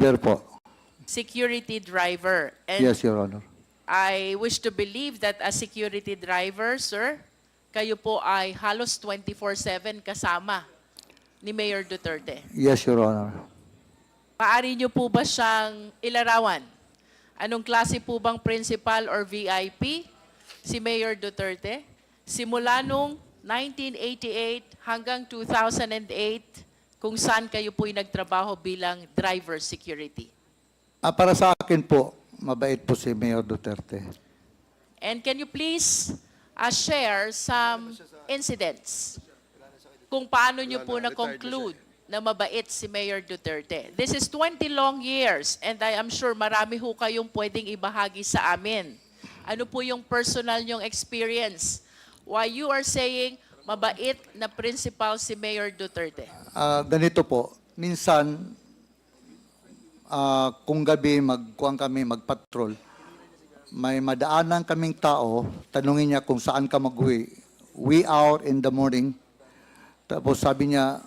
Driver po. Security driver. And Yes, Your Honor. I wish to believe that as security driver, sir, kayo po ay halos 24/7 kasama ni Mayor Duterte. Yes, Your Honor. Maaari niyo po ba siyang ilarawan? Anong klase po bang principal or VIP si Mayor Duterte? Simula nung 1988 hanggang 2008, kung saan kayo po'y nagtrabaho bilang driver security. Para sa akin po, mabait po si Mayor Duterte. And can you please share some incidents kung paano niyo po na-conclude na mabait si Mayor Duterte? This is 20 long years and I am sure marami ho kayong pwedeng ibahagi sa amin. Ano po yung personal nyong experience? Why you are saying mabait na principal si Mayor Duterte? Ganito po, minsan, kung gabi magpatrol, may madaanan kaming tao, tanungin niya kung saan ka mag-uwi. We out in the morning. Tapos sabi niya,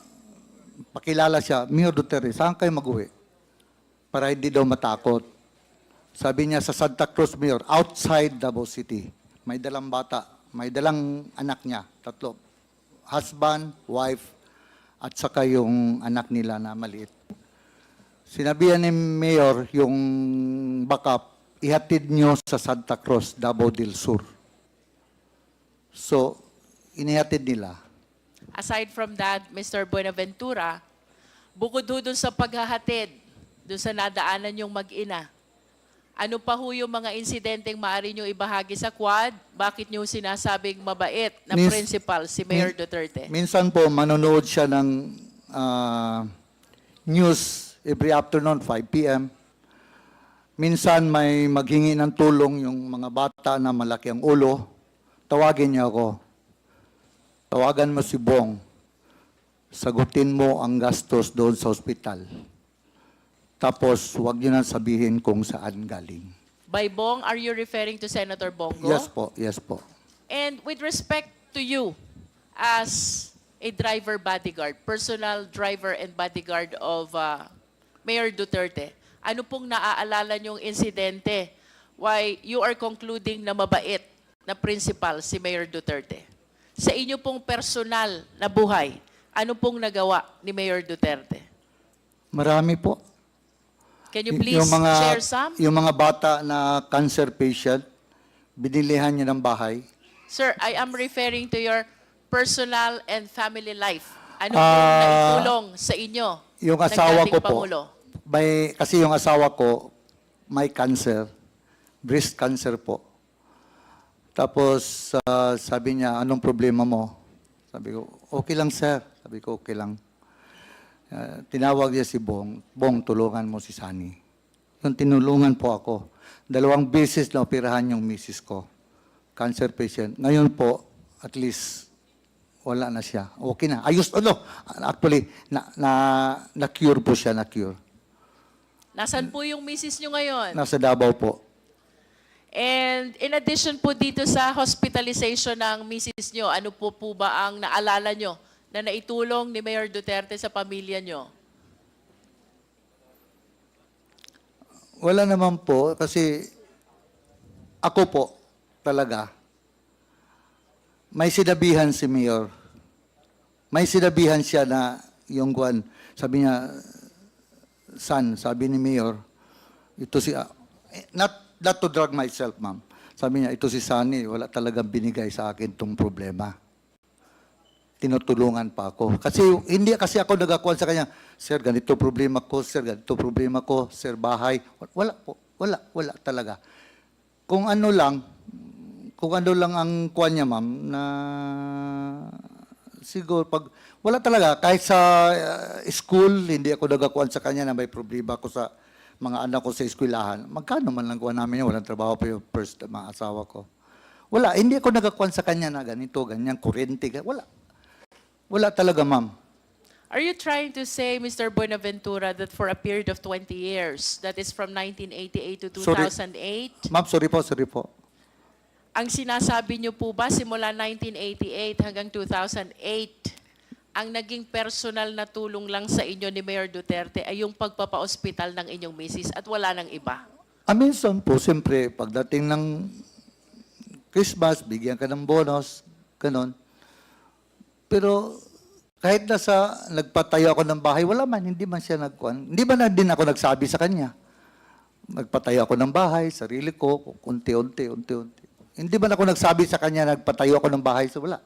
pakilala siya, Mayor Duterte, saan kayo mag-uwi? Para hindi daw matakot. Sabi niya sa Santa Cruz, Mayor, outside Davao City. May dalang bata, may dalang anak niya, 3. Husband, wife, at saka yung anak nila na maliit. Sinabihan ni Mayor yung backup, ihatid nyo sa Santa Cruz, Davao del Sur. So, inihatid nila. Aside from that, Mr. Buenaventura, bukod ho dun sa paghahatid, dun sa nadaanan yung mag-ina, ano pa ho yung mga insidenteng maaari nyo ibahagi sa Quad? Bakit nyo sinasabing mabait na principal si Mayor Duterte? Minsan po, manonood siya ng news every afternoon, 5 p.m. Minsan may maghingi ng tulong yung mga bata na malaki ang ulo. Tawagin niya ako. Tawagan mo si Bong. Sagutin mo ang gastos doon sa ospital. Tapos, huwag niyo nang sabihin kung saan galing. By Bong, are you referring to Senator Bongo? Yes po, yes po. And with respect to you as a driver bodyguard, personal driver and bodyguard of Mayor Duterte, ano pong naaalala niyong insidente why you are concluding na mabait na principal si Mayor Duterte? Sa inyo pong personal na buhay, ano pong nagawa ni Mayor Duterte? Marami po. Can you please share some? Yung mga bata na cancer patient, binilihan niya ng bahay. Sir, I am referring to your personal and family life. Ano pong naitulong sa inyo? Yung ng asawa dating ko po, Pangulo? kasi yung asawa ko may cancer, breast cancer po. Tapos sabi niya, anong problema mo? Sabi ko, okay lang sir. Sabi ko, okay lang. Tinawag niya si Bong, Bong, tulungan mo si Sunny. Yung tinulungan po ako. 2 beses na operahan yung misis ko. Cancer patient. Ngayon po, at least, wala na siya. Okay na. Ayos, actually, na-cure po siya, na-cure. Nasaan po yung misis nyo ngayon? Nasa Davao po. And in addition po dito sa hospitalization ng misis nyo, ano po ba ang naalala nyo na naitulong ni Mayor Duterte sa pamilya nyo? Wala naman po, kasi ako po talaga, may sinabihan si Mayor. May sinabihan siya na yung guwan, sabi niya, son, sabi ni Mayor, ito si, not to drag myself, ma'am. Sabi niya, ito si Sunny, wala talagang binigay sa akin itong problema. Tinutulungan pa ako. Kasi hindi kasi ako nagakuan sa kanya, sir, ganito problema ko, sir, ganito problema ko, sir, bahay. Wala po, wala talaga. Kung ano lang ang kuan niya, ma'am, na siguro pag, wala talaga, kahit sa school, hindi ako nagakuan sa kanya na may problema ko sa mga anak ko sa eskwelahan. Magkano man lang kuha namin yan, walang trabaho pa yung first mga asawa ko. Wala, hindi ako nagakuan sa kanya na ganito, ganyan, kurente, wala. Wala talaga, ma'am. Are you trying to say, Mr. Buenaventura, that for a period of 20 years, that is from 1988 to 2008, Ma'am, sorry po. ang sinasabi niyo po ba simula 1988 hanggang 2008 ang naging personal na tulong lang sa inyo ni Mayor Duterte ay yung pagpapa-ospital ng inyong misis at wala nang iba? Minsan po, siyempre, pagdating ng Christmas, bigyan ka ng bonus, ganon. Pero kahit nagpatayo ako ng bahay, wala man, hindi man siya nagkuhan. Hindi ba na din ako nagsabi sa kanya? Nagpatayo ako ng bahay, sarili ko, unti-unti. Hindi ba na ako nagsabi sa kanya, nagpatayo ako ng bahay, so wala.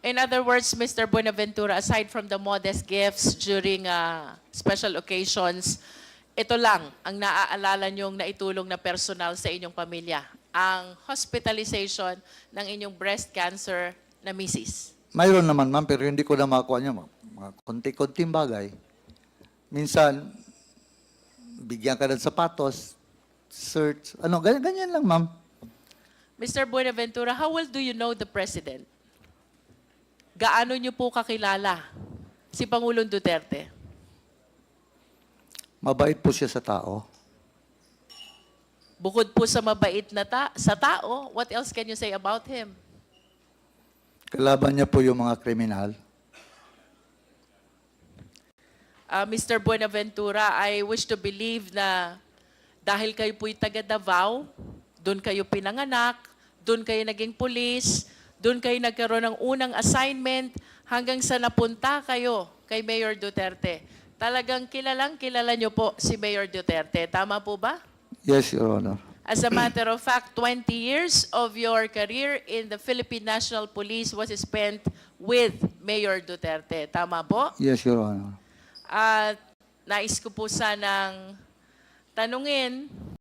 In other words, Mr. Buenaventura, aside from the modest gifts during special occasions, ito lang ang naaalala niyong naitulong na personal sa inyong pamilya, ang hospitalization ng inyong breast cancer na misis. Mayroon naman, ma'am, pero hindi ko na makuha niya. Mga konti-konting bagay. Minsan, bigyan ka ng sapatos, shirts, ganyan lang, ma'am. Mr. Buenaventura, how well do you know the President? Gaano niyo po kakilala si Pangulong Duterte? Mabait po siya sa tao. Bukod po sa mabait na sa tao, what else can you say about him? Kalaban niya po yung mga kriminal. Mr. Buenaventura, I wish to believe na dahil kayo po'y taga Davao, doon kayo pinanganak, doon kayo naging pulis, doon kayo nagkaroon ng unang assignment hanggang sa napunta kayo kay Mayor Duterte. Talagang kilala niyo po si Mayor Duterte. Tama po ba? Yes, Your Honor. As a matter of fact, 20 years of your career in the Philippine National Police was spent with Mayor Duterte. Tama po? Yes, Your Honor. At nais ko po sanang tanungin